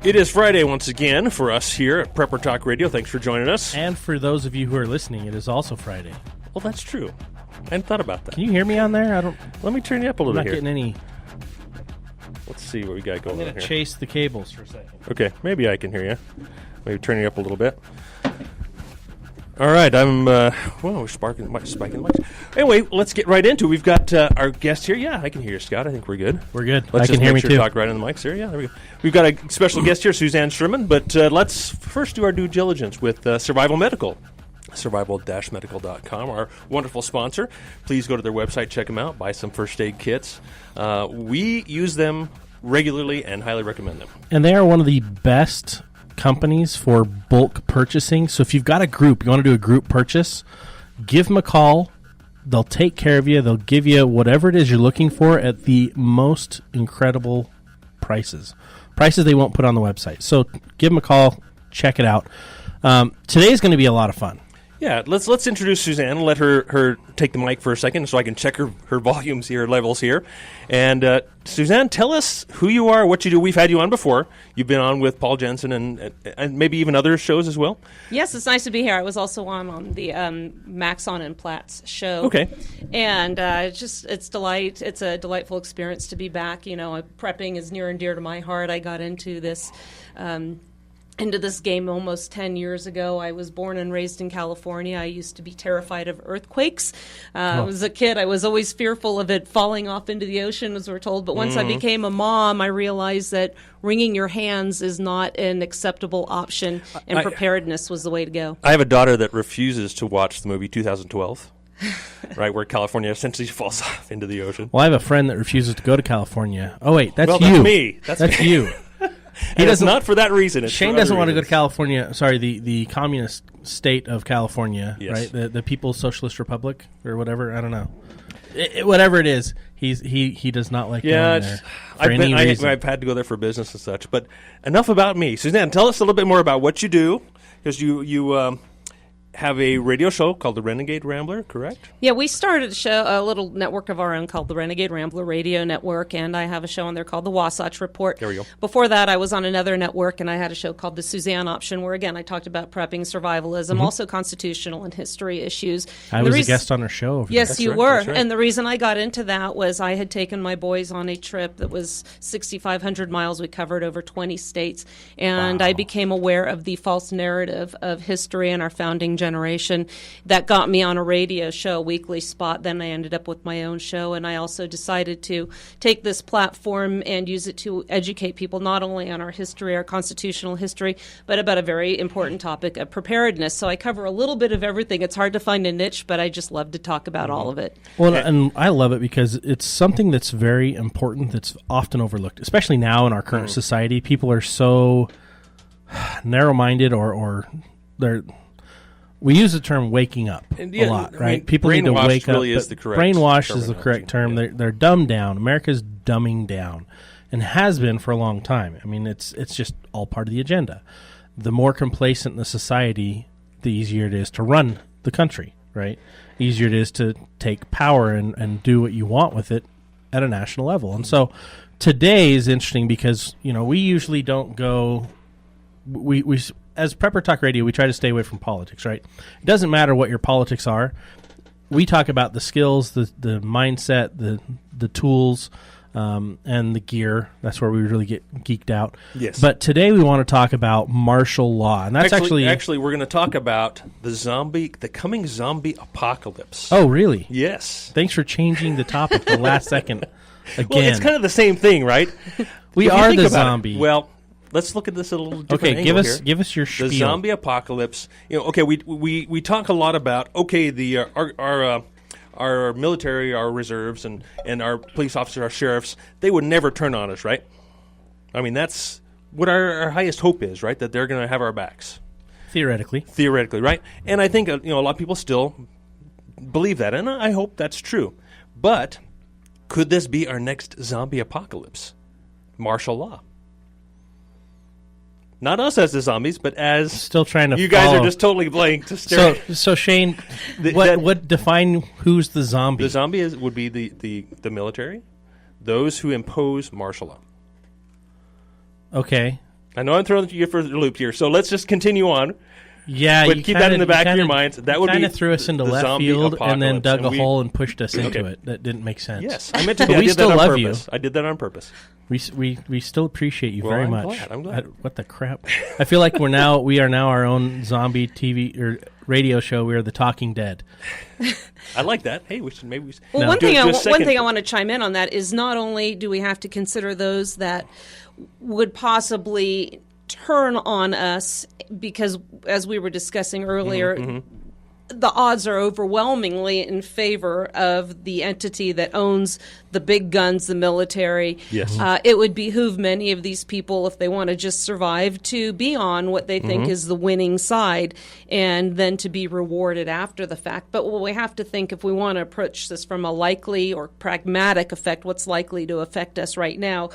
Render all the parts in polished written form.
It is Friday once again for us here at Prepper Talk Radio. Thanks for joining us. And for those of you who are listening, it is also Friday. Well, that's true. I hadn't thought about that. Can you hear me on there? Let me turn you up a little I'm bit not here. getting any. Let's see what we got going I'm on going to here. chase the cables for a second. Okay, maybe I can hear you. Maybe turn you up a little bit. All right, we're spiking the mics. Anyway, let's get right into it. We've got our guest here. Yeah, I can hear you, Scott. I think we're good. We're good. Let's I can hear me sure too. Talk right on the mics here. Yeah, there we go. We've got a special guest here, Suzanne Sherman, but let's first do our due diligence with Survival Medical. Survival-medical.com, our wonderful sponsor. Please go to their website, check them out, buy some first aid kits. We use them regularly and highly recommend them. And they are one of the best companies for bulk purchasing. So if you've got a group, you want to do a group purchase, give them a call. They'll take care of you. They'll give you whatever it is you're looking for at the most incredible prices they won't put on the website. So give them a call, check it out. Today is going to be a lot of fun. Yeah, let's introduce Suzanne and let her take the mic for a second so I can check her volumes here, levels here. And Suzanne, tell us who you are, what you do. We've had you on before. You've been on with Paul Jensen and maybe even other shows as well. Yes, it's nice to be here. I was also on the Maxon and Platt's show. Okay. And it's a delightful experience to be back. You know, prepping is near and dear to my heart. I got into this game almost 10 years ago. I was born and raised in California. I used to be terrified of earthquakes. As a kid, I was always fearful of it falling off into the ocean, as we're told. But once I became a mom, I realized that wringing your hands is not an acceptable option, and preparedness was the way to go. I have a daughter that refuses to watch the movie 2012. Right, where California essentially falls off into the ocean. Well, I have a friend that refuses to go to California. Oh, wait, that's you. That's me. That's me. you. He does not for that reason. It's Shane doesn't want to go to California. Sorry, the communist state of California, yes. Right? The People's Socialist Republic or whatever. I don't know. Whatever it is, he does not like going there for any reason. I've had to go there for business and such. But enough about me. Suzanne, tell us a little bit more about what you do, because you have a radio show called The Renegade Rambler, correct? Yeah, we started a little network of our own called the Renegade Rambler Radio Network, and I have a show on there called the Wasatch Report. There we go. Before that, I was on another network, and I had a show called the Suzanne Option, where, again, I talked about prepping, survivalism, also constitutional and history issues. I was a guest on her show. Yes, you right, were. that's right. And the reason I got into that was I had taken my boys on a trip that was 6,500 miles. We covered over 20 states, and I became aware of the false narrative of history and our founding generation. That got me on a radio show, Weekly Spot. Then I ended up with my own show, and I also decided to take this platform and use it to educate people not only on our history, our constitutional history, but about a very important topic of preparedness. So I cover a little bit of everything. It's hard to find a niche, but I just love to talk about all of it. Well, and I love it because it's something that's very important that's often overlooked, especially now in our current society. People are so narrow-minded or they're... We use the term "waking up" a lot, right? People need to wake up. Really is the correct brainwash is the correct term. They're dumbed down. America's dumbing down, and has been for a long time. I mean, it's just all part of the agenda. The more complacent the society, the easier it is to run the country, right? Easier it is to take power and do what you want with it at a national level. And so today is interesting because we usually don't go. We as Prepper Talk Radio, we try to stay away from politics, right? It doesn't matter what your politics are. We talk about the skills, the mindset, the tools, and the gear. That's where we really get geeked out. Yes. But today we want to talk about martial law, and that's actually we're going to talk about the coming zombie apocalypse. Oh, really? Yes. Thanks for changing the topic the last second. Again, Well, it's kind of the same thing, right? We are the zombie. Well, let's look at this a little different angle angle here. give us your spiel. The zombie apocalypse. We talk a lot about the our military, our reserves, and our police officers, our sheriffs. They would never turn on us, right? I mean, that's what our highest hope is, right? That they're going to have our backs. Theoretically, right? And I think a lot of people still believe that, and I hope that's true. But could this be our next zombie apocalypse? Martial law. Not us as the zombies, but as still trying to. You guys are just totally blank to stare. So Shane, what define who's the zombie? The zombie would be the military, those who impose martial law. Okay. I know I'm throwing you for the loop here, so let's just continue on. Yeah, but keep that in the back of your minds. That would kind be of threw us into the left field and then dug a we, hole and pushed us into it. That didn't make sense. Yes, I meant to. But we still love you. I did that on purpose. We still appreciate you very much. I'm glad. What the crap? I feel like we are now our own zombie TV or radio show. We are the Talking Dead. I like that. Hey, we should maybe. Well, no. one thing I want to chime in on that is not only do we have to consider those that would possibly turn on us, because as we were discussing earlier, the odds are overwhelmingly in favor of the entity that owns the big guns, the military. Yes. It would behoove many of these people, if they want to just survive, to be on what they think is the winning side and then to be rewarded after the fact. But what we have to think, if we want to approach this from a likely or pragmatic effect, what's likely to affect us right now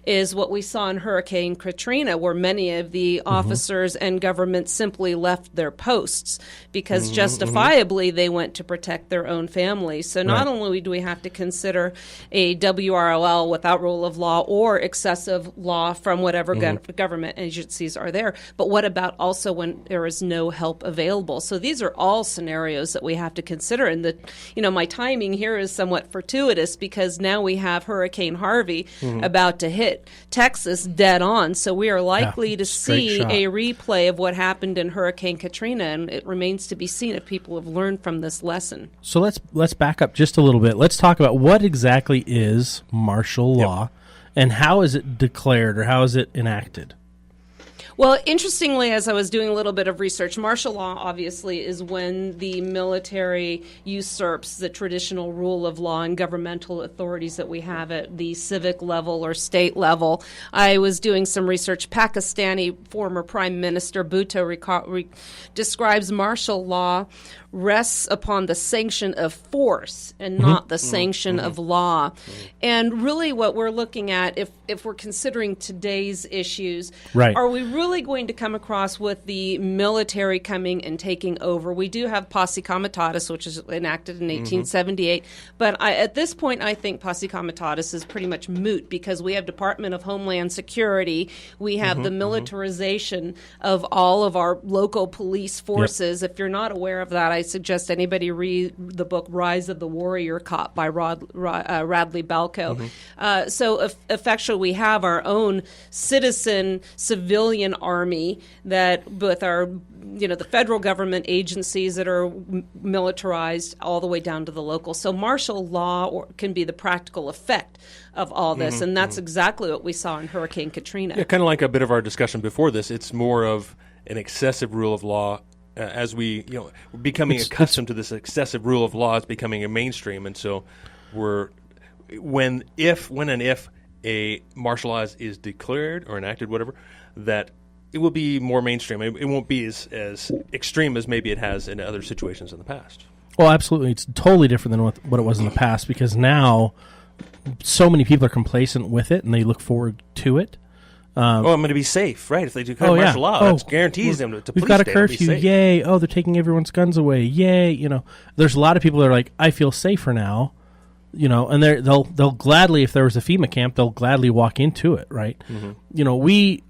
is what we saw in Hurricane Katrina, where many of the officers and government simply left their posts because justifiably they went to protect their own families. So not only do we have to consider a WROL without rule of law or excessive law from whatever government agencies are there, but what about also when there is no help available? So these are all scenarios that we have to consider. And my timing here is somewhat fortuitous because now we have Hurricane Harvey about to hit Texas dead on. So we are likely to see a replay of what happened in Hurricane Katrina, and it remains to be seen if people have learned from this lesson. So let's back up just a little bit. Let's talk about what exactly is martial law and how is it declared or how is it enacted? Well, interestingly, as I was doing a little bit of research, martial law obviously is when the military usurps the traditional rule of law and governmental authorities that we have at the civic level or state level. I was doing some research. Pakistani former Prime Minister Bhutto describes martial law rests upon the sanction of force and not the sanction of law. And really what we're looking at, if we're considering today's issues, are we really going to come across with the military coming and taking over? We do have Posse Comitatus, which was enacted in 1878, but at this point I think Posse Comitatus is pretty much moot because we have Department of Homeland Security, we have the militarization of all of our local police forces. If you're not aware of that, I suggest anybody read the book Rise of the Warrior Cop by Radley Balco. So effectively we have our own citizen civilian army that with our the federal government agencies that are militarized all the way down to the local. So martial law can be the practical effect of all this, and that's exactly what we saw in Hurricane Katrina. Yeah, kind of like a bit of our discussion before this. It's more of an excessive rule of law. As we, becoming accustomed to this excessive rule of law, it's becoming a mainstream, and so when and if a martial law is declared or enacted, whatever, that it will be more mainstream. It won't be as extreme as maybe it has in other situations in the past. Well, absolutely, it's totally different than what it was in the past because now so many people are complacent with it and they look forward to it. I'm going to be safe, right? If they do martial law, that guarantees them to we've got a curfew, yay! Oh, they're taking everyone's guns away, yay! There's a lot of people that are like, I feel safer now, and they'll gladly, if there was a FEMA camp, they'll gladly walk into it, right? We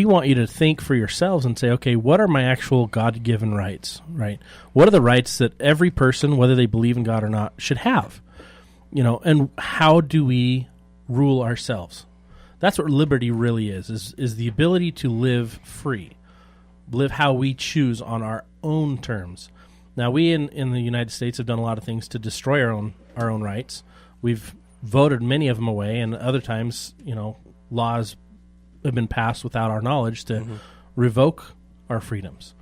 want you to think for yourselves and say, okay, what are my actual God-given rights, right? What are the rights that every person, whether they believe in God or not, should have? And how do we rule ourselves? That's what liberty really is the ability to live free, live how we choose on our own terms. Now, we in the United States have done a lot of things to destroy our own rights. We've voted many of them away, and other times, laws have been passed without our knowledge to revoke our freedoms.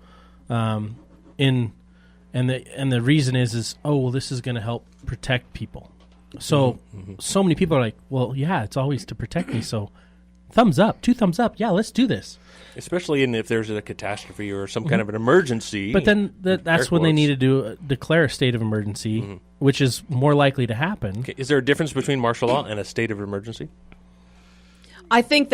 And the reason is this is going to help protect people. So many people are like, well, yeah, it's always to protect me. So thumbs up, 2 thumbs up. Yeah, let's do this. Especially if there's a catastrophe or some kind of an emergency. But then that's when they need to declare a state of emergency, which is more likely to happen. Okay. Is there a difference between martial law and a state of emergency? I think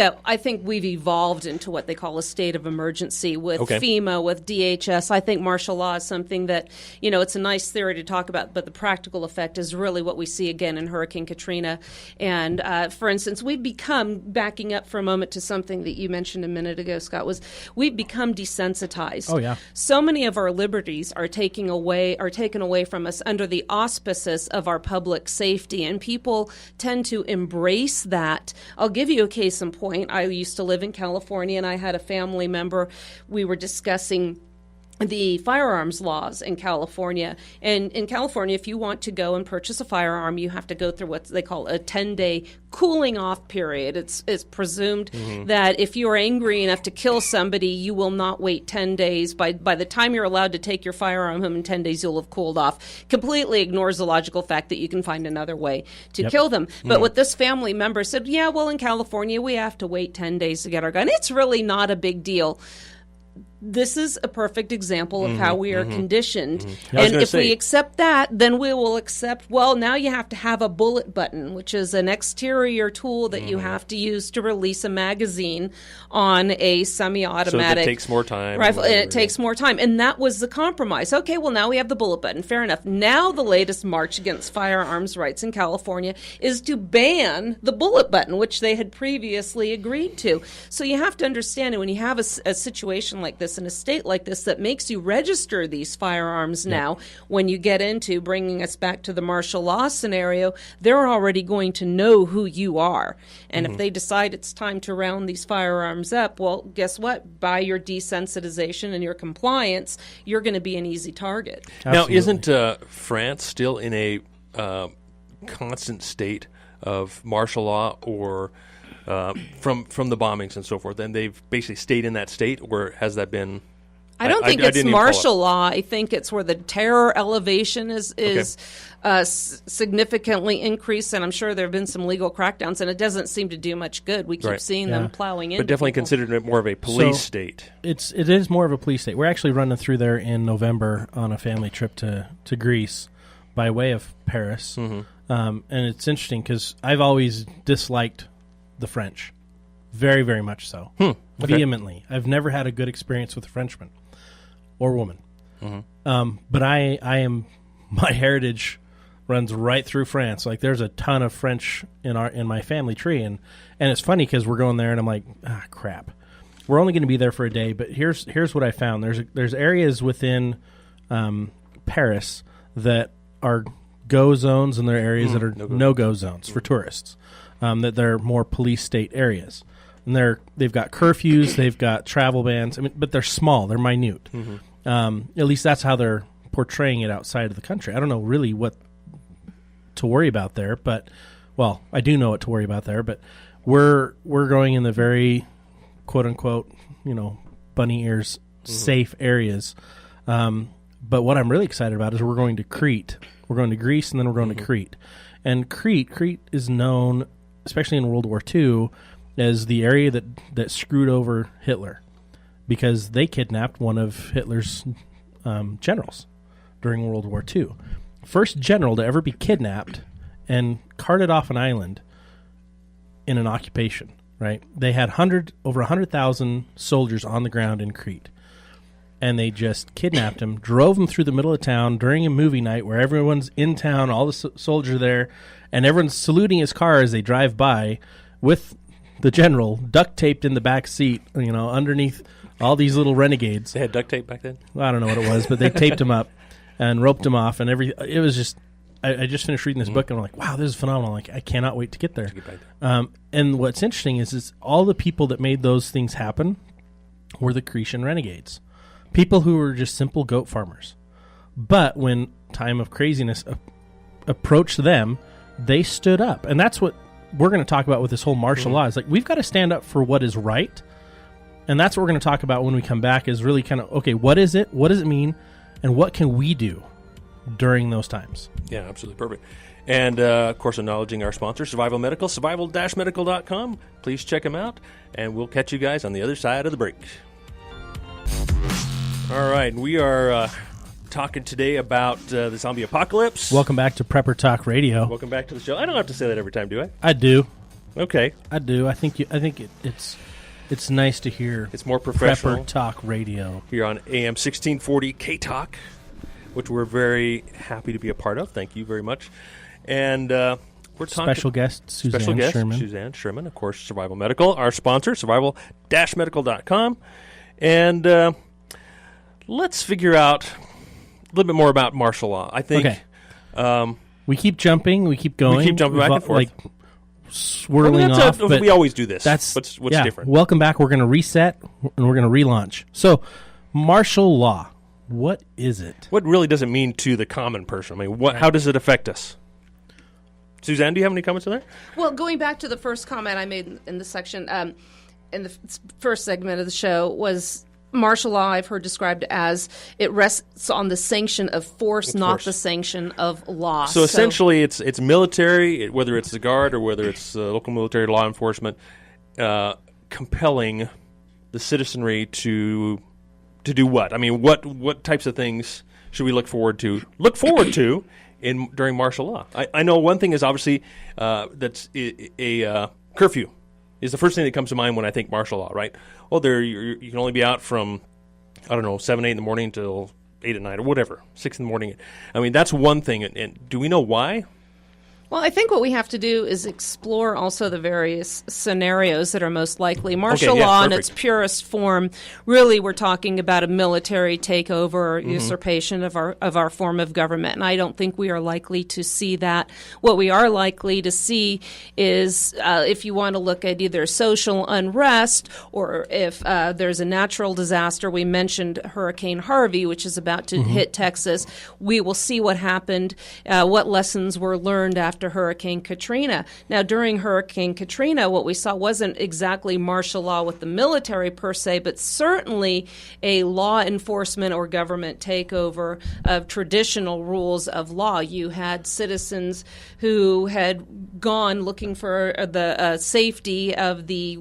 we've evolved into what they call a state of emergency with FEMA, with DHS. I think martial law is something that, it's a nice theory to talk about, but the practical effect is really what we see again in Hurricane Katrina. And for instance, we've become, backing up for a moment to something that you mentioned a minute ago, Scott, was we've become desensitized. Oh, yeah. So many of our liberties are taken away from us under the auspices of our public safety, and people tend to embrace that. I'll give you a case in point. I used to live in California, and I had a family member. We were discussing the firearms laws in California. And in California, if you want to go and purchase a firearm, you have to go through what they call a 10-day cooling off period. It's presumed that if you're angry enough to kill somebody, you will not wait 10 days. By the time you're allowed to take your firearm home in 10 days, you'll have cooled off. Completely ignores the logical fact that you can find another way to kill them. But what this family member said, in California, we have to wait 10 days to get our gun. It's really not a big deal. This is a perfect example of how we are conditioned. And if we accept that, then we will accept, now you have to have a bullet button, which is an exterior tool that you have to use to release a magazine on a semi-automatic so it takes more time rifle. And it takes more time. And that was the compromise. Okay, now we have the bullet button. Fair enough. Now the latest march against firearms rights in California is to ban the bullet button, which they had previously agreed to. So you have to understand that when you have a situation like this, in a state like this that makes you register these firearms now, when you get into bringing us back to the martial law scenario, they're already going to know who you are. And if they decide it's time to round these firearms up, well, guess what? By your desensitization and your compliance, you're going to be an easy target. Absolutely. Now, isn't France still in a constant state of martial law or from the bombings and so forth, and they've basically stayed in that state, or has that been? I don't think it's martial law. I think it's where the terror elevation is significantly increased, and I'm sure there have been some legal crackdowns, and it doesn't seem to do much good. We keep seeing them plowing in. But definitely considered it more of a police state. It is more of a police state. We're actually running through there in November on a family trip to Greece by way of Paris, and it's interesting because I've always disliked the French, very, very much so, vehemently. I've never had a good experience with a Frenchman or woman. But I am, my heritage runs right through France. Like, there's a ton of French in my family tree, and it's funny because we're going there, and I'm like, crap. We're only going to be there for a day, but here's what I found. There's areas within Paris that are go zones, and there are areas that are no-go zones for tourists. That they're more police state areas, and they've got curfews, they've got travel bans. I mean, but they're small, they're minute. At least that's how they're portraying it outside of the country. I don't know really what to worry about there, but I do know what to worry about there. But we're going in the very quote unquote, bunny ears safe areas. But what I'm really excited about is we're going to Crete. We're going to Greece, and then we're going to Crete. And Crete is known, especially in World War II, as the area that screwed over Hitler, because they kidnapped one of Hitler's generals during World War II. First general to ever be kidnapped and carted off an island in an occupation, right? They had over 100,000 soldiers on the ground in Crete, and they just kidnapped him, drove him through the middle of town during a movie night where everyone's in town, all the soldiers are there, and everyone's saluting his car as they drive by with the general duct taped in the back seat, underneath all these little renegades. They had duct tape back then? Well, I don't know what it was, but they taped him up and roped him off, and it was just, I just finished reading this book, and I'm like, wow, this is phenomenal. Like, I cannot wait to get there. And what's interesting is all the people that made those things happen were the Cretan renegades. People who were just simple goat farmers. But when time of craziness approached them, they stood up. And that's what we're going to talk about with this whole martial law. It's like, we've got to stand up for what is right. And that's what we're going to talk about when we come back, is really kind of, okay, what is it? What does it mean? And what can we do during those times? Yeah, absolutely. Perfect. And, of course, acknowledging our sponsor, Survival Medical, survival-medical.com. Please check them out, and we'll catch you guys on the other side of the break. All right, we are talking today about the zombie apocalypse. Welcome back to Prepper Talk Radio. Welcome back to the show. I don't have to say that every time, do I? I do. Okay. I do. I think it's nice to hear. It's more professional. Prepper Talk Radio Here on AM 1640 K-Talk, which we're very happy to be a part of. Thank you very much. And we're talking... Special guest Suzanne Sherman, of course, Survival Medical, our sponsor, survival-medical.com. And let's figure out a little bit more about martial law. I think... Okay. We keep jumping. We keep going. We keep jumping back and forth. Like swirling off. We always do this. That's what's different. Welcome back. We're going to reset, and we're going to relaunch. So, martial law. What is it? What really does it mean to the common person? I mean, how does it affect us? Suzanne, do you have any comments on that? Well, going back to the first comment I made in the section, in the first segment of the show, was martial law I've heard described as it rests on the sanction of force, not the sanction of law. So essentially, it's military, whether it's the Guard or whether it's local military law enforcement, compelling the citizenry to do what? I mean, what types of things should we look forward to during martial law? I know one thing is obviously that's a curfew is the first thing that comes to mind when I think martial law, right? Well, you can only be out from, 7, 8 in the morning until 8 at night or whatever, 6 in the morning. I mean, that's one thing. And do we know why? Well, I think what we have to do is explore also the various scenarios that are most likely. Martial law in its purest form, really we're talking about a military takeover or usurpation of our form of government. And I don't think we are likely to see that. What we are likely to see is if you want to look at either social unrest or if there's a natural disaster. We mentioned Hurricane Harvey, which is about to hit Texas. We will see what happened, what lessons were learned after Hurricane Katrina. Now, during Hurricane Katrina, what we saw wasn't exactly martial law with the military per se, but certainly a law enforcement or government takeover of traditional rules of law. You had citizens who had gone looking for the safety of the,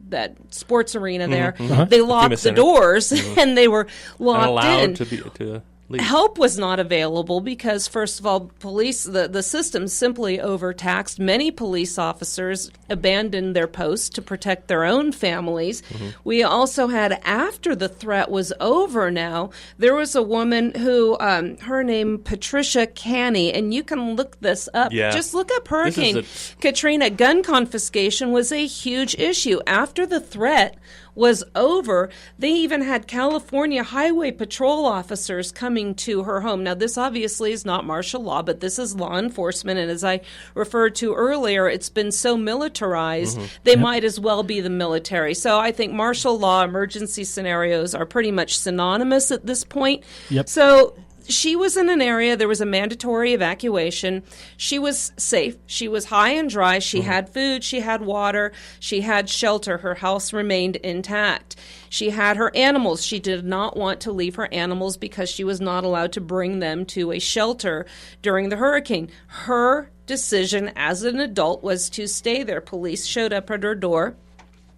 that sports arena there. They locked the doors and they were locked in. To leave. Help was not available because, first of all, police, the system simply overtaxed. Many police officers abandoned their posts to protect their own families. We also had, after the threat was over now, there was a woman who, her name Patricia Canny, and you can look this up. Yeah. Just look up Hurricane Katrina. Gun confiscation was a huge issue. After the threat was over, they even had California Highway Patrol officers coming to her home. Now, this obviously is not martial law, but this is law enforcement, and as I referred to earlier, it's been so militarized, they might as well be the military. So I think martial law emergency scenarios are pretty much synonymous at this point. Yep. So she was in an area, there was a mandatory evacuation. She was safe. She was high and dry. She had food. She had water. She had shelter. Her house remained intact. She had her animals. She did not want to leave her animals because she was not allowed to bring them to a shelter during the hurricane. Her decision as an adult was to stay there. Police showed up at her door.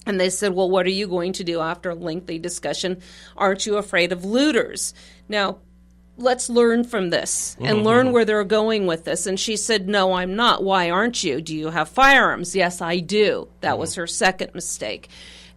And they said, well, what are you going to do after a lengthy discussion? Aren't you afraid of looters? Now, let's learn from this and learn where they're going with this. And she said, no, I'm not. Why aren't you? Do you have firearms? Yes, I do. That was her second mistake.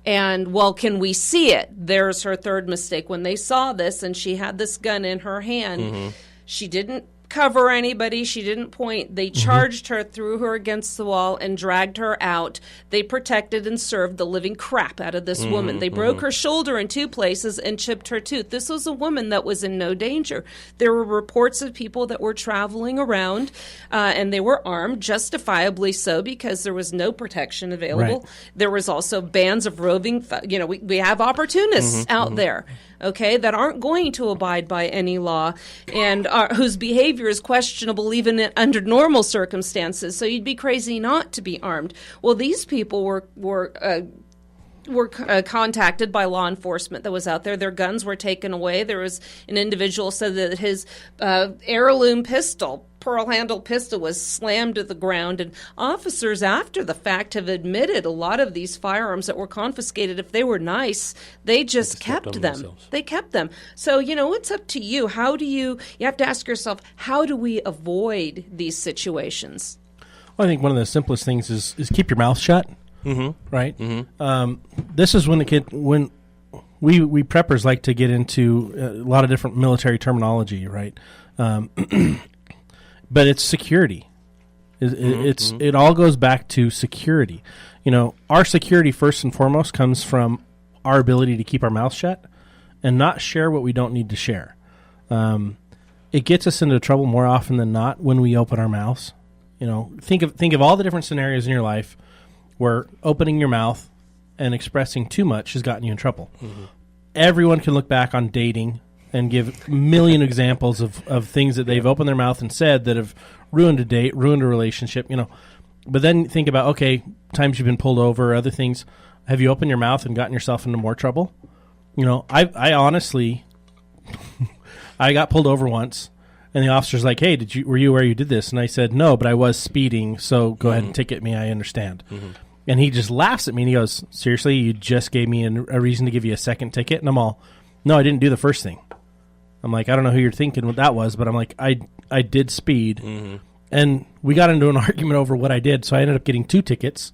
And, well, can we see it? There's her third mistake. When they saw this and she had this gun in her hand, she didn't cover anybody. She didn't point. They charged her, threw her against the wall, and dragged her out. They protected and served the living crap out of this woman. They broke her shoulder in 2 places and chipped her tooth. This was a woman that was in no danger. There were reports of people that were traveling around, and they were armed, justifiably so, because there was no protection available. Right. There was also bands of roving, we have opportunists out there, okay, that aren't going to abide by any law and whose behavior is questionable even under normal circumstances. So you'd be crazy not to be armed. Well, these people were contacted by law enforcement that was out there. Their guns were taken away. There was an individual said that his heirloom pistol, pearl-handled pistol, was slammed to the ground. And officers, after the fact, have admitted a lot of these firearms that were confiscated, if they were nice, they just kept them. They kept them. So, it's up to you. You have to ask yourself, how do we avoid these situations? Well, I think one of the simplest things is keep your mouth shut. Right. This is when when we preppers like to get into a lot of different military terminology, right? But it's security. It all goes back to security. Our security first and foremost comes from our ability to keep our mouth shut and not share what we don't need to share. It gets us into trouble more often than not when we open our mouths. Think of all the different scenarios in your life where opening your mouth and expressing too much has gotten you in trouble. Everyone can look back on dating and give a million examples of things that they've opened their mouth and said that have ruined a date, ruined a relationship, But then think about, okay, times you've been pulled over, other things. Have you opened your mouth and gotten yourself into more trouble? I honestly, I got pulled over once, and the officer's like, hey, were you where you did this? And I said, no, but I was speeding, so go ahead and ticket me, I understand. And he just laughs at me, and he goes, seriously, you just gave me a reason to give you a second ticket? And I'm all, no, I didn't do the first thing. I'm like, I don't know who you're thinking what that was, but I'm like, I did speed. And we got into an argument over what I did, so I ended up getting 2 tickets.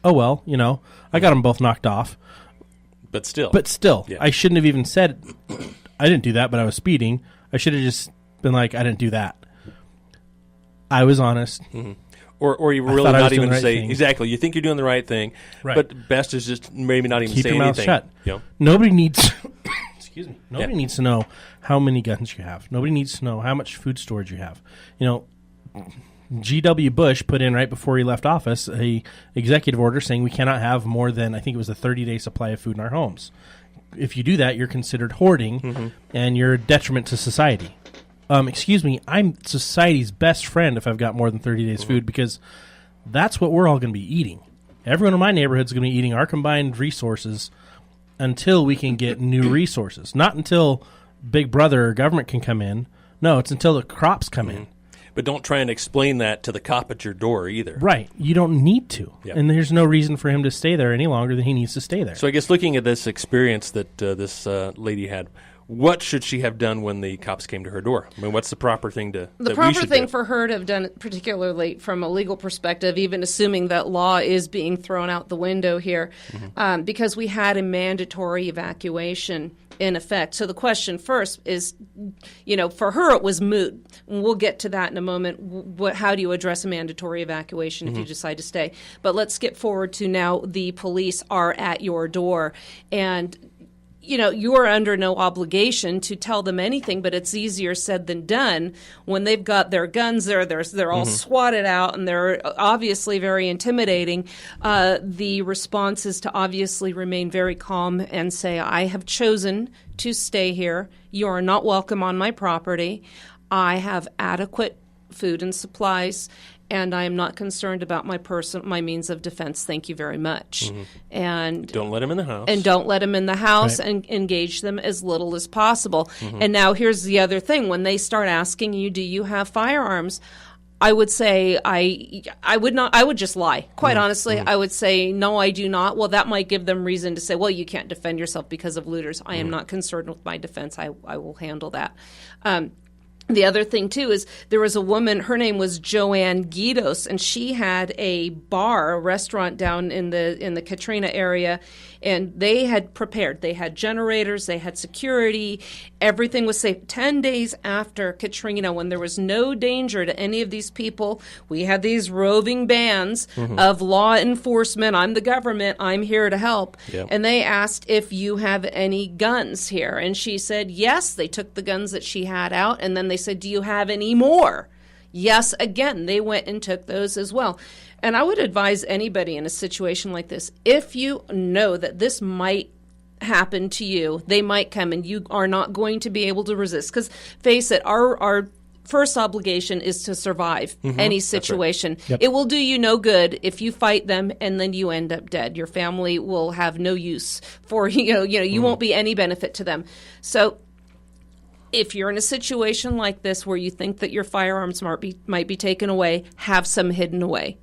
Oh, well, I got them both knocked off. But still. Yeah. I shouldn't have even said, I didn't do that, but I was speeding. I should have just been like, I didn't do that. I was honest. Or you really not even say, thing. Exactly, you think you're doing the right thing, right. But best is just maybe not even keep say your anything. Mouth shut. Nobody needs... Excuse me. Nobody needs to know how many guns you have. Nobody needs to know how much food storage you have. G.W. Bush put in right before he left office a executive order saying we cannot have more than, I think it was a 30-day supply of food in our homes. If you do that, you're considered hoarding, and you're a detriment to society. Excuse me, I'm society's best friend if I've got more than 30 days food, because that's what we're all going to be eating. Everyone in my neighborhood is going to be eating our combined resources until we can get new resources. Not until Big Brother or government can come in. No, it's until the crops come in. But don't try and explain that to the cop at your door either. Right. You don't need to. Yep. And there's no reason for him to stay there any longer than he needs to stay there. So I guess looking at this experience that this lady had, what should she have done when the cops came to her door? I mean, what's the proper thing to The proper thing for her to have done, particularly from a legal perspective, even assuming that law is being thrown out the window here, because we had a mandatory evacuation in effect. So the question first is, for her it was moot. We'll get to that in a moment. How do you address a mandatory evacuation if you decide to stay? But let's skip forward to now the police are at your door, and you're under no obligation to tell them anything, but it's easier said than done when they've got their guns there. They're all swatted out, and they're obviously very intimidating. The response is to obviously remain very calm and say, I have chosen to stay here. You are not welcome on my property. I have adequate food and supplies, and I am not concerned about my means of defense. Thank you very much. And don't let him in the house. And don't let him in the house, right. And engage them as little as possible. And now here's the other thing. When they start asking you, do you have firearms? I would say I would just lie. Quite honestly, I would say, no, I do not. Well, that might give them reason to say, well, you can't defend yourself because of looters. I am not concerned with my defense. I will handle that. The other thing, too, is there was a woman, her name was Joanne Guidos, and she had a restaurant down in the Katrina area, and they had prepared. They had generators, they had security, everything was safe. 10 days after Katrina, when there was no danger to any of these people, we had these roving bands of law enforcement. I'm the government, I'm here to help. Yep. And they asked if you have any guns here, and she said yes. They took the guns that she had out, and then they said, do you have any more? Yes, again, they went and took those as well. And I would advise anybody in a situation like this, if you know that this might happen to you, they might come and you are not going to be able to resist. Because face it, our first obligation is to survive any situation. Right. Yep. It will do you no good if you fight them and then you end up dead. Your family will have no use for you won't be any benefit to them. So if you're in a situation like this where you think that your firearms might be taken away, have some hidden away.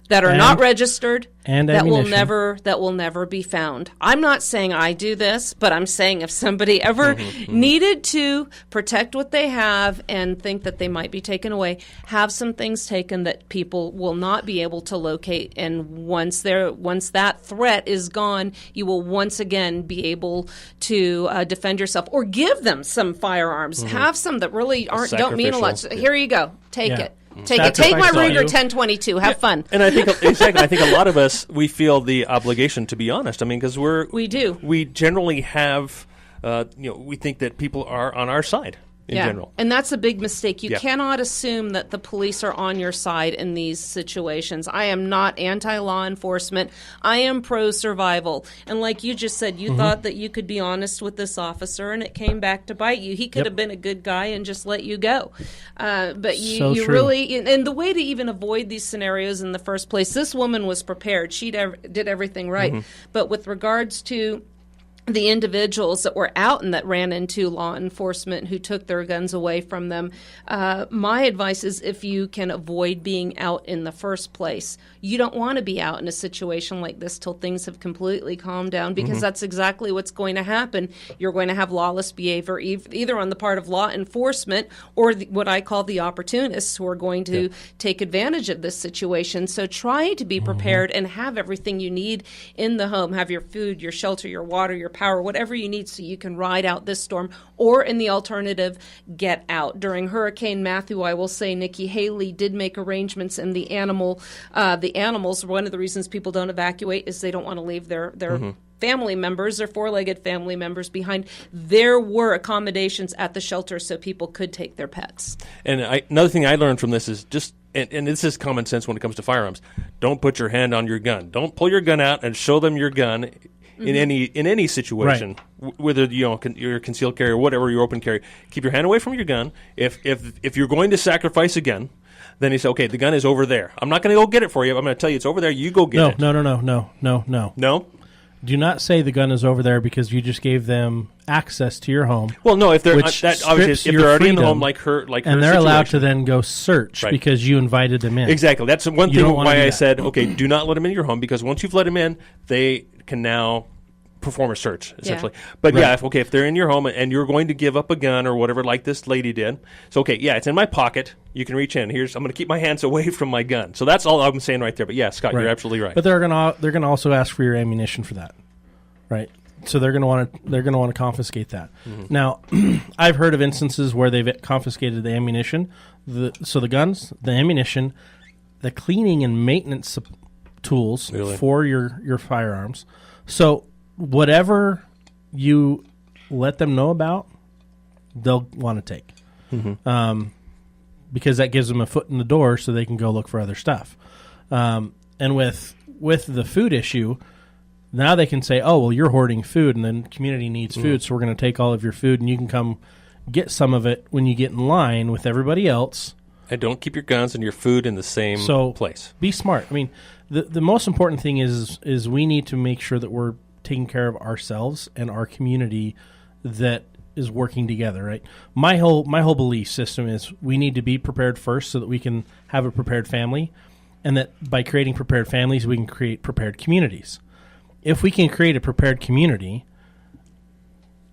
that are not registered, and that will ammunition. never be found. I'm not saying I do this, but I'm saying if somebody ever needed to protect what they have and think that they might be taken away, have some things taken that people will not be able to locate. And once that threat is gone, you will once again be able to defend yourself, or give them some firearms. Have some that really don't mean a lot. So here you go. Take it. Take it. Take my Ruger 1022. Have fun. And I think exactly. I think a lot of us, we feel the obligation to be honest. I mean, because we do. We generally have, we think that people are on our side in general. And that's a big mistake. You cannot assume that the police are on your side in these situations. I am not anti-law enforcement. I am pro-survival. And like you just said, you thought that you could be honest with this officer, and it came back to bite you. He could have been a good guy and just let you go. But you really, and the way to even avoid these scenarios in the first place, this woman was prepared. She did everything right. But with regards to the individuals that were out and that ran into law enforcement who took their guns away from them, my advice is, if you can avoid being out in the first place, you don't want to be out in a situation like this till things have completely calmed down, because that's exactly what's going to happen. You're going to have lawless behavior either on the part of law enforcement or what I call the opportunists, who are going to take advantage of this situation. So try to be prepared and have everything you need in the home. Have your food, your shelter, your water, your power, whatever you need, so you can ride out this storm, or in the alternative, get out. During Hurricane Matthew, I will say Nikki Haley did make arrangements, and the animals, one of the reasons people don't evacuate is they don't want to leave their family members, their four-legged family members behind. There were accommodations at the shelter so people could take their pets. And another thing I learned from this is just, and this is common sense when it comes to firearms, don't put your hand on your gun. Don't pull your gun out and show them your gun. In any situation, whether you're a concealed carry or whatever, you're open carry, keep your hand away from your gun. If you're going to sacrifice a gun, then you say, okay, the gun is over there. I'm not going to go get it for you. I'm going to tell you it's over there. You go get it. No. No? Do not say the gun is over there, because you just gave them access to your home. Well, no, if they're if they're already in the home, like her and they're allowed to then go search because you invited them in. Exactly. That's one thing why I said, okay, do not let them in your home, because once you've let them in, they can now perform a search, essentially. But if they're in your home and you're going to give up a gun or whatever, like this lady did, so it's in my pocket. You can reach in. I'm going to keep my hands away from my gun. So that's all I'm saying right there. But yeah, Scott, you're absolutely right. But they're gonna also ask for your ammunition for that, right? So they're gonna want to confiscate that. Now, I've heard of instances where they've confiscated the ammunition, the guns, the ammunition, the cleaning and maintenance tools for your firearms. So whatever you let them know about, they'll want to take, because that gives them a foot in the door, so they can go look for other stuff. And with the food issue, now they can say, "Oh, well, you're hoarding food, and then the community needs food, so we're going to take all of your food, and you can come get some of it when you get in line with everybody else." And don't keep your guns and your food in the same place. Be smart. I mean, the most important thing is we need to make sure that we're taking care of ourselves and our community that is working together, right? My whole belief system is we need to be prepared first, so that we can have a prepared family, and that by creating prepared families, we can create prepared communities. If we can create a prepared community,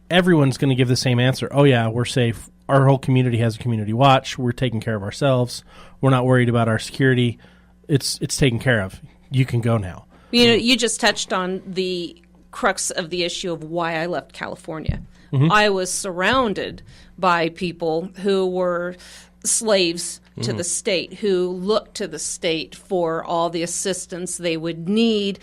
everyone's going to give the same answer. Oh yeah, we're safe. Our whole community has a community watch. We're taking care of ourselves. We're not worried about our security. It's taken care of. You can go now. You just touched on the crux of the issue of why I left California. I was surrounded by people who were slaves to the state, who looked to the state for all the assistance they would need.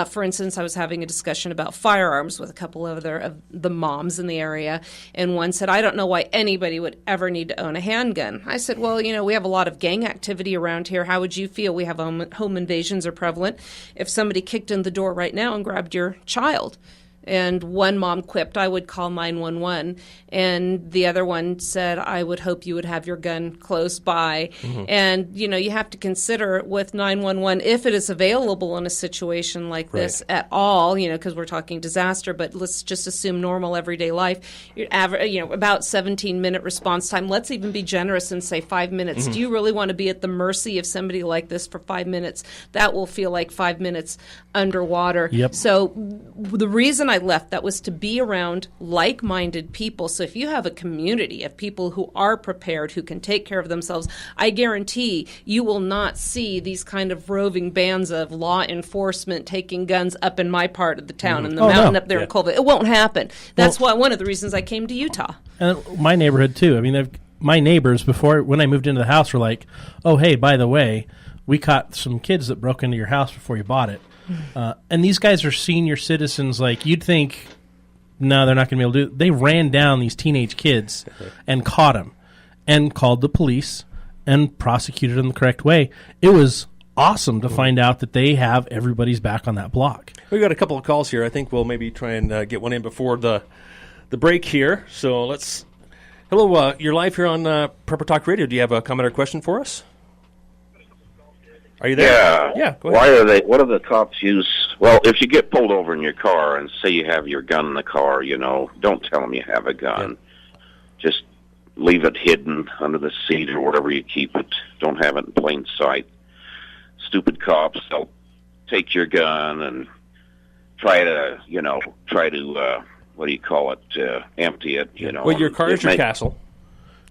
For instance, I was having a discussion about firearms with a couple of the moms in the area, and one said, "I don't know why anybody would ever need to own a handgun." I said, "Well, we have a lot of gang activity around here. How would you feel? We have home invasions are prevalent. If somebody kicked in the door right now and grabbed your child And one mom quipped, I would call 911. And the other one said, I would hope you would have your gun close by. And, you have to consider with 911, if it is available in a situation like this at all, because we're talking disaster, but let's just assume normal everyday life, about 17-minute response time. Let's even be generous and say 5 minutes. Do you really want to be at the mercy of somebody like this for 5 minutes? That will feel like 5 minutes underwater. Yep. So the reason I left that was to be around like-minded people. So if you have a community of people who are prepared, who can take care of themselves, I guarantee you will not see these kind of roving bands of law enforcement taking guns up in my part of the town in the mountain up there in Colville. It won't happen. That's why one of the reasons I came to Utah. And my neighborhood too. I mean, my neighbors when I moved into the house were like, "Oh, hey, by the way, we caught some kids that broke into your house before you bought it." And these guys are senior citizens. Like, you'd think, no, they're not going to be able to do it. They ran down these teenage kids and caught them and called the police and prosecuted them the correct way. It was awesome to find out that they have everybody's back on that block. We've got a couple of calls here. I think we'll maybe try and get one in before the break here. So let's... Hello, you're live here on Prepper Talk Radio. Do you have a comment or question for us? Are you there? Yeah. Yeah, go ahead. What do the cops use? Well, if you get pulled over in your car and say you have your gun in the car, don't tell them you have a gun. Just leave it hidden under the seat or wherever you keep it. Don't have it in plain sight. Stupid cops, they'll take your gun and try to what do you call it, empty it, Well, your car is your castle.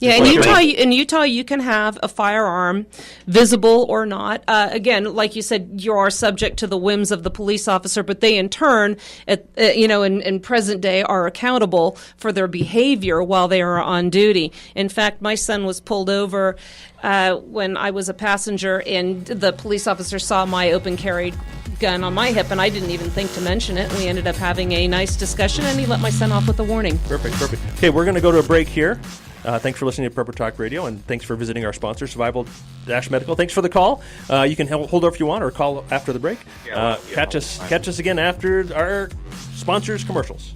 Yeah, in Utah, you can have a firearm, visible or not. Again, like you said, you are subject to the whims of the police officer, but they, in turn, in present day, are accountable for their behavior while they are on duty. In fact, my son was pulled over when I was a passenger, and the police officer saw my open carry gun on my hip, and I didn't even think to mention it. We ended up having a nice discussion, and he let my son off with a warning. Perfect. Okay, we're going to go to a break here. Thanks for listening to Prepper Talk Radio, and thanks for visiting our sponsor, Survival-Medical. Thanks for the call. You can hold up if you want, or call after the break. Catch us again after our sponsors' commercials.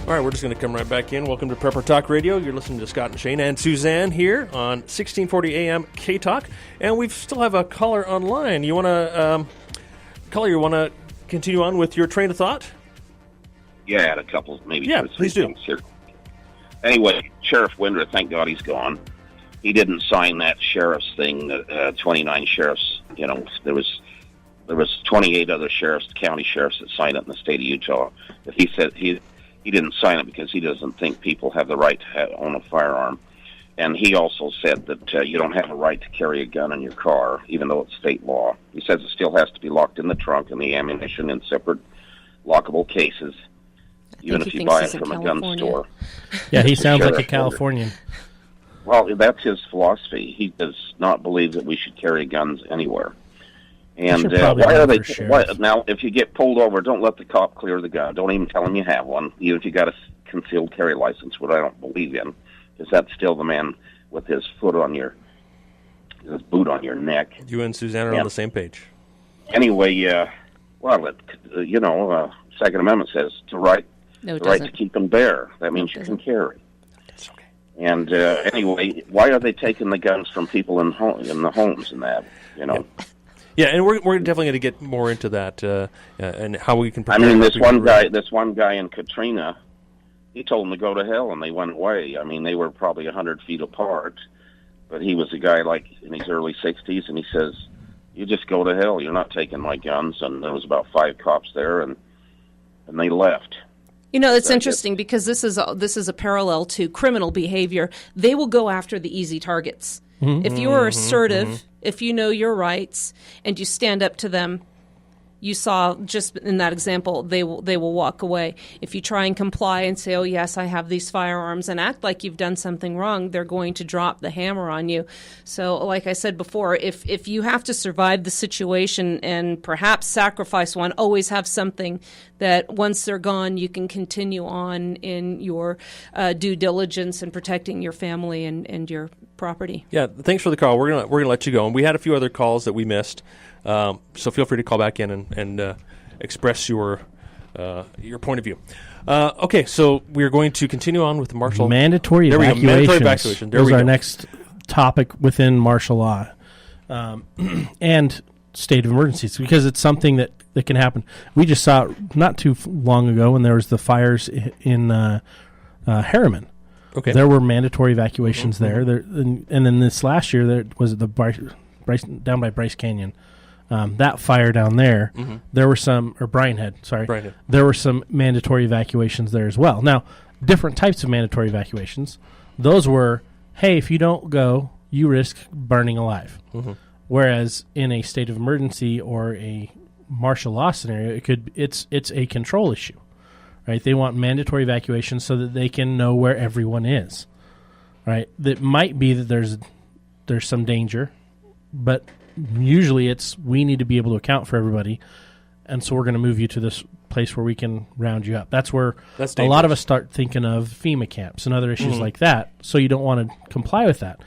All right, we're just going to come right back in. Welcome to Prepper Talk Radio. You're listening to Scott and Shane and Suzanne here on 1640 AM K-Talk, and we still have a caller online. You want to continue on with your train of thought? Yeah, I had a couple, maybe. Yeah, please do. Here. Anyway, Sheriff Windrer, thank God he's gone. He didn't sign that sheriff's thing. 29 sheriffs. There was 28 other sheriffs, county sheriffs, that signed it in the state of Utah. If he said he didn't sign it because he doesn't think people have the right to own a firearm, and he also said that you don't have a right to carry a gun in your car, even though it's state law. He says it still has to be locked in the trunk and the ammunition in separate lockable cases, even if you buy it from a gun store. Yeah, he sounds like a Californian. Well, that's his philosophy. He does not believe that we should carry guns anywhere. And why are they? Now, if you get pulled over, don't let the cop clear the gun. Don't even tell him you have one, even if you got a concealed carry license, which I don't believe in, because that's still the man with his boot on your neck. You and Suzanne are on the same page. Anyway, Second Amendment says the right to keep and bear. That means you can carry. That's okay. And anyway, why are they taking the guns from people in the homes and that? Yeah, and we're definitely going to get more into that and how we can. I mean, this one guy in Katrina, he told them to go to hell, and they went away. I mean, they were probably 100 feet apart, but he was a guy like in his early 60s, and he says, "You just go to hell. You're not taking my guns." And there was about 5 cops there, and they left. It's interesting because this is a parallel to criminal behavior. They will go after the easy targets. If you are assertive, if you know your rights, and you stand up to them, you saw just in that example, they will walk away. If you try and comply and say, "Oh yes, I have these firearms," and act like you've done something wrong, they're going to drop the hammer on you. So, like I said before, if you have to survive the situation and perhaps sacrifice one, always have something that once they're gone, you can continue on in your due diligence and protecting your family and your property. Yeah, thanks for the call. We're gonna let you go, and we had a few other calls that we missed. So feel free to call back in and express your your point of view. Okay, so we're going to continue on with the martial mandatory there evacuations. We go. Mandatory evacuation. There was we go. Our next topic within martial law, and state of emergencies, because it's something that can happen. We just saw it not too long ago when there was the fires in Harriman. Okay, there were mandatory evacuations there. And then this last year, there was the down by Bryce Canyon. That fire down there, there were some, or Bryan Head, sorry. Bryan Head. There were some mandatory evacuations there as well. Now, different types of mandatory evacuations. Those were, hey, if you don't go, you risk burning alive. Whereas in a state of emergency or a martial law scenario, it's a control issue, right? They want mandatory evacuation so that they can know where everyone is, right? That might be that there's some danger, but usually it's we need to be able to account for everybody, and so we're going to move you to this place where we can round you up. That's where a lot of us start thinking of FEMA camps and other issues like that, so you don't want to comply with that.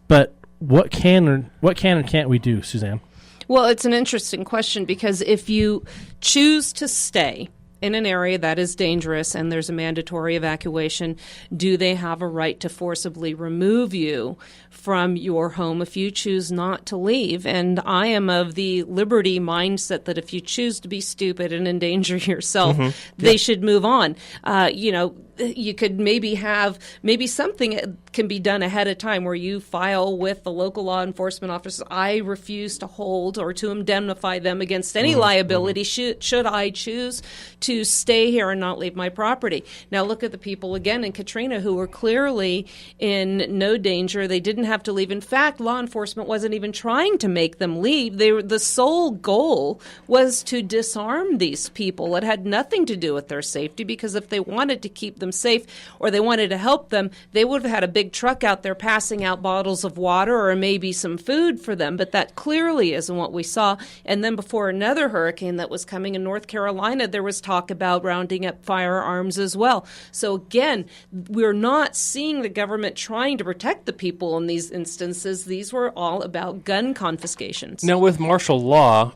But what can and can't we do, Suzanne? Well, it's an interesting question, because if you choose to stay in an area that is dangerous and there's a mandatory evacuation, do they have a right to forcibly remove you from your home if you choose not to leave? And I am of the liberty mindset that if you choose to be stupid and endanger yourself, they should move on. You could maybe something can be done ahead of time where you file with the local law enforcement officers, I refuse to hold or to indemnify them against any liability should I choose to stay here and not leave my property. Now look at the people again in Katrina who were clearly in no danger. They didn't have to leave. In fact, law enforcement wasn't even trying to make them leave. The sole goal was to disarm these people. It had nothing to do with their safety, because if they wanted to keep them safe or they wanted to help them, they would have had a big truck out there passing out bottles of water or maybe some food for them. But that clearly isn't what we saw. And then before another hurricane that was coming in North Carolina, there was talk about rounding up firearms as well. So again, we're not seeing the government trying to protect the people in these instances. These were all about gun confiscations. Now with martial law,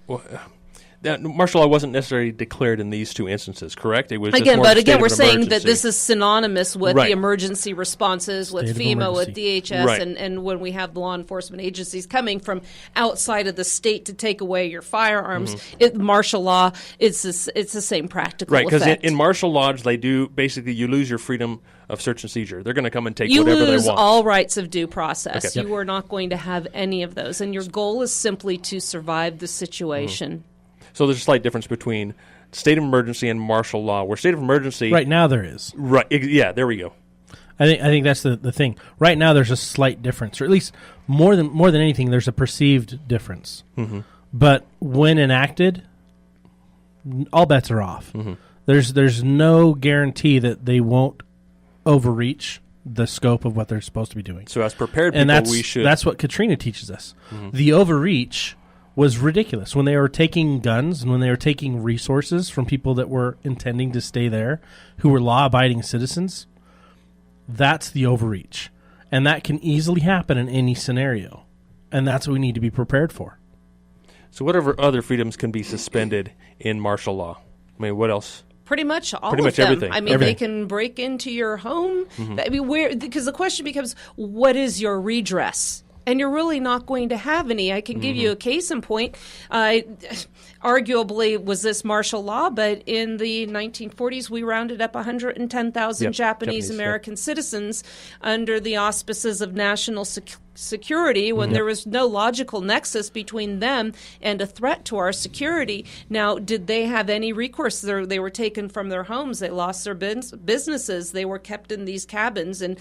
martial law wasn't necessarily declared in these two instances, correct? It was again, just more we're saying emergency. that this is synonymous with Right. the emergency responses, with State of FEMA, with emergency. DHS, Right. and when we have the law enforcement agencies coming from outside of the state to take away your firearms. Martial law, it's the same practical Right, because effect. in martial law, they do basically you lose your freedom of search and seizure. They're going to come and take you whatever lose they want. all rights of due process. Okay. You are not going to have any of those, and your goal is simply to survive the situation. So there's a slight difference between state of emergency and martial law, where state of emergency... Right now there is. Right, yeah, there we go. I think that's the thing. Right now there's a slight difference, or at least more than anything, there's a perceived difference. But when enacted, all bets are off. There's no guarantee that they won't overreach the scope of what they're supposed to be doing. So as prepared people, And we should... that's what Katrina teaches us. The overreach was ridiculous when they were taking guns and when they were taking resources from people that were intending to stay there, who were law-abiding citizens. That's the overreach, and that can easily happen in any scenario, and that's what we need to be prepared for. So whatever other freedoms can be suspended in martial law? I mean, what else? Pretty much all Pretty of much them. everything. I mean, Everything. they can break into your home. I mean, because the question becomes, what is your redress? And you're really not going to have any. I can give you a case in point. Arguably, was this martial law? But in the 1940s, we rounded up 110,000 Japanese American citizens under the auspices of national security when there was no logical nexus between them and a threat to our security. Now, did they have any recourse? They were taken from their homes. They lost their businesses. They were kept in these cabins in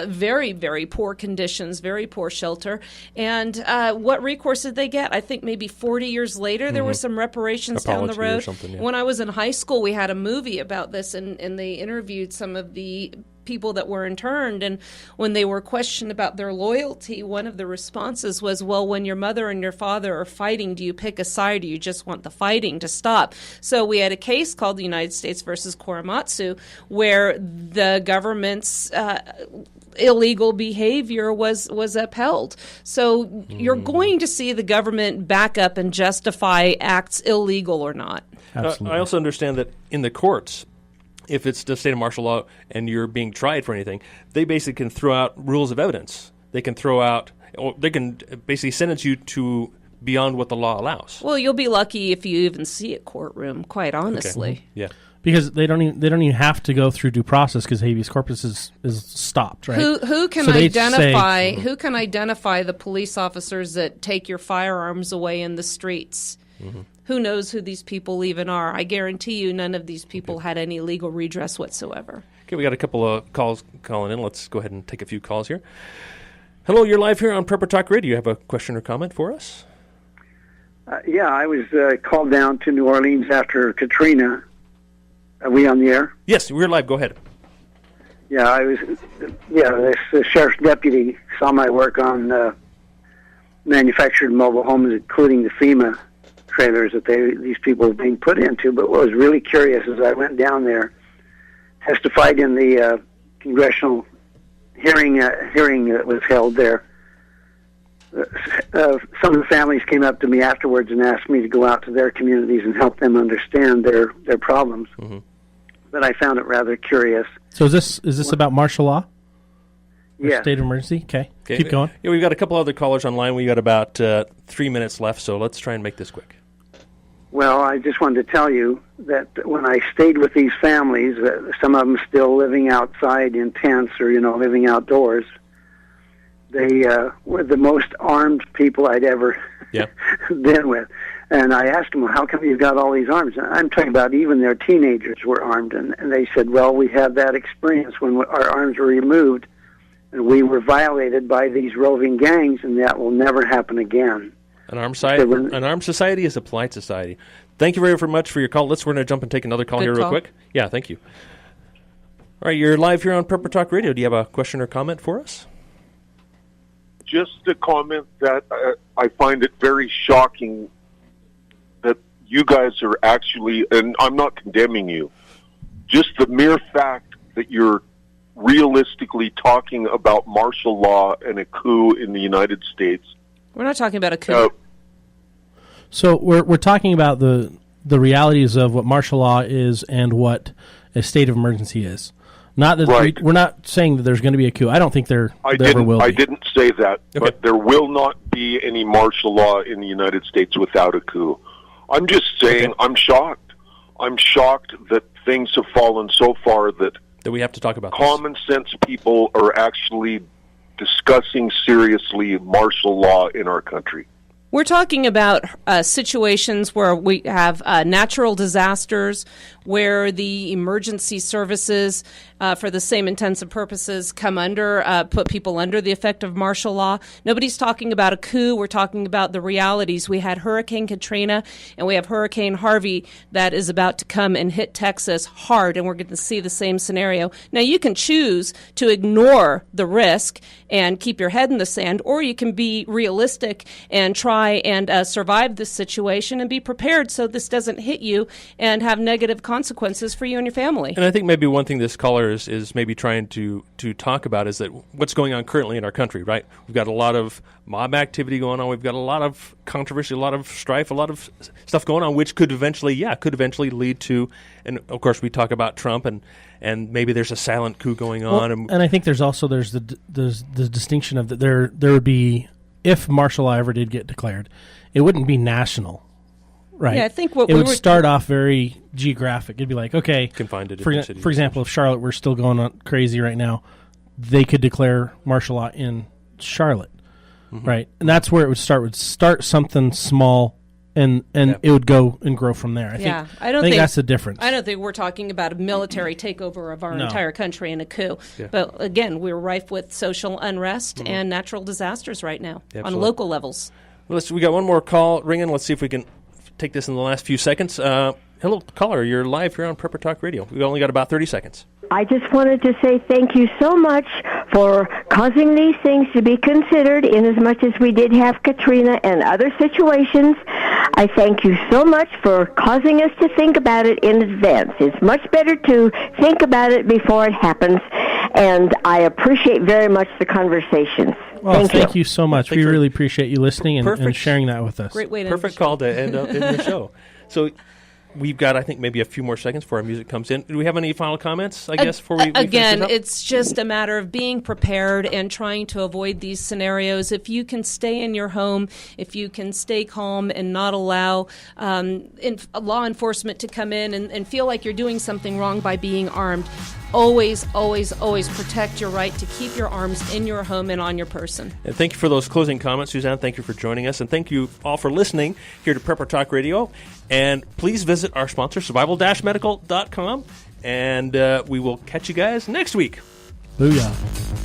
very, very poor conditions, very poor shelter. And what recourse did they get? I think maybe 40 years later, there were some reparations down the Apology or road. something, yeah. When I was in high school, we had a movie about this, and they interviewed some of the people that were interned. And when they were questioned about their loyalty, one of the responses was, well, when your mother and your father are fighting, do you pick a side or you just want the fighting to stop? So we had a case called the United States versus Korematsu where the government's illegal behavior was upheld. So you're going to see the government back up and justify acts illegal or not. Absolutely. I also understand that in the courts, if it's the state of martial law and you're being tried for anything, they basically can throw out rules of evidence. They can throw out, or they can basically sentence you to beyond what the law allows. Well, you'll be lucky if you even see a courtroom, quite honestly. Okay. Yeah. Because they don't even have to go through due process because habeas corpus is stopped, right? Who can So they identify say, who can identify the police officers that take your firearms away in the streets? Who knows who these people even are? I guarantee you none of these people had any legal redress whatsoever. Okay, we got a couple of calls calling in. Let's go ahead and take a few calls here. Hello, you're live here on Prepper Talk Radio. You have a question or comment for us? Yeah, I was called down to New Orleans after Katrina. Are we on the air? Yes, we're live. Go ahead. Yeah, I was. Yeah, this sheriff's deputy saw my work on manufactured mobile homes, including the FEMA trailers that these people were being put into. But what was really curious is I went down there, testified in the congressional hearing that was held there. Some of the families came up to me afterwards and asked me to go out to their communities and help them understand their problems. Mm-hmm. But I found it rather curious. So is this about martial law? Yeah. State of emergency? Okay. Keep going. Yeah, we've got a couple other callers online. We got about 3 minutes left, so let's try and make this quick. Well, I just wanted to tell you that when I stayed with these families, some of them still living outside in tents or, living outdoors, they were the most armed people I'd ever been with. And I asked them, well, how come you've got all these arms? And I'm talking about even their teenagers were armed. And they said, well, we had that experience when our arms were removed, and we were violated by these roving gangs, and that will never happen again. An armed society is a polite society. Thank you very much for your call. We're going to jump and take another call here real quick. Yeah, thank you. All right, you're live here on Prepper Talk Radio. Do you have a question or comment for us? Just a comment that I find it very shocking that you guys are actually, and I'm not condemning you, just the mere fact that you're realistically talking about martial law and a coup in the United States. We're not talking about a coup. So we're talking about the realities of what martial law is and what a state of emergency is. Not that we're not saying that there's going to be a coup. I don't think there ever will be. I didn't say that, but there will not be any martial law in the United States without a coup. I'm just saying I'm shocked. I'm shocked that things have fallen so far that we have to talk about common sense people are actually discussing seriously martial law in our country. We're talking about situations where we have natural disasters, where the emergency services, for the same intents and purposes, put people under the effect of martial law. Nobody's talking about a coup. We're talking about the realities. We had Hurricane Katrina, and we have Hurricane Harvey that is about to come and hit Texas hard, and we're going to see the same scenario. Now, you can choose to ignore the risk and keep your head in the sand, or you can be realistic and try and survive this situation and be prepared so this doesn't hit you and have negative consequences for you and your family. And I think maybe one thing this caller is maybe trying to talk about is that what's going on currently in our country, right? We've got a lot of mob activity going on. We've got a lot of controversy, a lot of strife, a lot of stuff going on, which could eventually lead to, and of course we talk about Trump and maybe there's a silent coup going on. And I think there's the distinction of that there would be, if martial law ever did get declared, it wouldn't be national, right? Yeah, I think it would start off very geographic. It'd be like, okay, confined to different cities. For example, if Charlotte were still going on crazy right now, they could declare martial law in Charlotte, right? And that's where it would start. Would start something small, and it would go and grow from there. I think that's the difference. I don't think we're talking about a military takeover of our entire country in a coup. Yeah. But again, we're rife with social unrest and natural disasters right now on local levels. Well, we got one more call ringing. Let's see if we can take this in the last few seconds. Hello, caller. You're live here on Prepper Talk Radio. We've only got about 30 seconds. I just wanted to say thank you so much for causing these things to be considered in as much as we did have Katrina and other situations. I thank you so much for causing us to think about it in advance. It's much better to think about it before it happens, and I appreciate very much the conversations. Well, thank you so much. We for- really appreciate you listening and Perfect. sharing that with us. Great way to end the Perfect show. call to end up in the show. So we've got, I think, maybe a few more seconds before our music comes in. Do we have any final comments, I guess, before we finish Again, this up? it's just a matter of being prepared and trying to avoid these scenarios. If you can stay in your home, if you can stay calm and not allow law enforcement to come in and feel like you're doing something wrong by being armed, always, always, always protect your right to keep your arms in your home and on your person. And thank you for those closing comments, Suzanne. Thank you for joining us. And thank you all for listening here to Prepper Talk Radio. And please visit our sponsor, survival-medical.com. And we will catch you guys next week. Booyah.